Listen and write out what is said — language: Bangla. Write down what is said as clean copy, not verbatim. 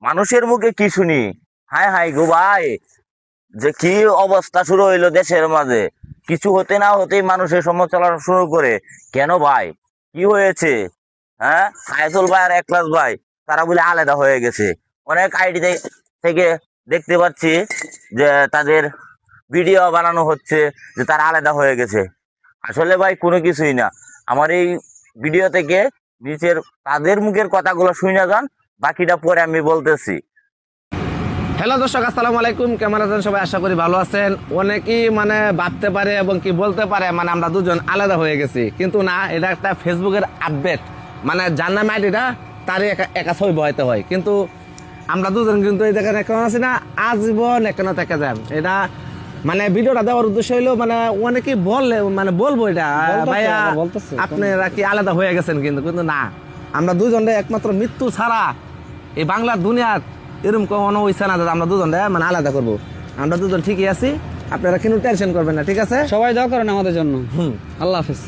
মানুষের মুখে কি শুনি, হায় হায় গো ভাই, যে কি অবস্থা শুরু হইলো দেশের মাঝে। কিছু হতে না হতেই মানুষের সমালোচনা শুরু করে। কেন ভাই, কি হয়েছে? হ্যাঁ, আয়াতুল ভাই আর একলাস ভাই তারা বলে আলাদা হয়ে গেছে। অনেক আইডি থেকে দেখতে পাচ্ছি যে তাদের ভিডিও বানানো হচ্ছে যে তারা আলাদা হয়ে গেছে। আসলে ভাই কোনো কিছুই না। আমার এই ভিডিও থেকে নিচের তাদের মুখের কথাগুলো শুনে যান, বাকিটা পরে আমি বলতেছি। হ্যালো দর্শক, আসসালামু আলাইকুম। কেমন আছেন সবাই? আশা করি ভালো আছেন। অনেকেই ভাবতে পারে এবং কি বলতে পারে আমরা দুজন আলাদা হয়ে গেছি, কিন্তু না, এটা একটা ফেসবুকের আপডেট। যার নামে আইডিটা তারই একা ছবি বহাইতে হয়, কিন্তু আমরা দুজন কিন্তু এই দেখেন এখন আছি না, আজীবন এখানে থেকে যান। এটা ভিডিওটা দেওয়ার উদ্দেশ্য হইলো অনেকেই বললে বলবো এটা ভাইয়া আপনারা কি আলাদা হয়ে গেছেন, কিন্তু কিন্তু না, আমরা দুজন একমাত্র মৃত্যু ছাড়া এই বাংলার দুনিয়ার এরকম কোনো ইচ্ছা না যে আমরা দুজন আলাদা করবো। আমরা দুজন ঠিকই আছি, আপনারা কিন্তু টেনশন করবেন না, ঠিক আছে? সবাই দোয়া করেন আমাদের জন্য। আল্লাহ হাফেজ।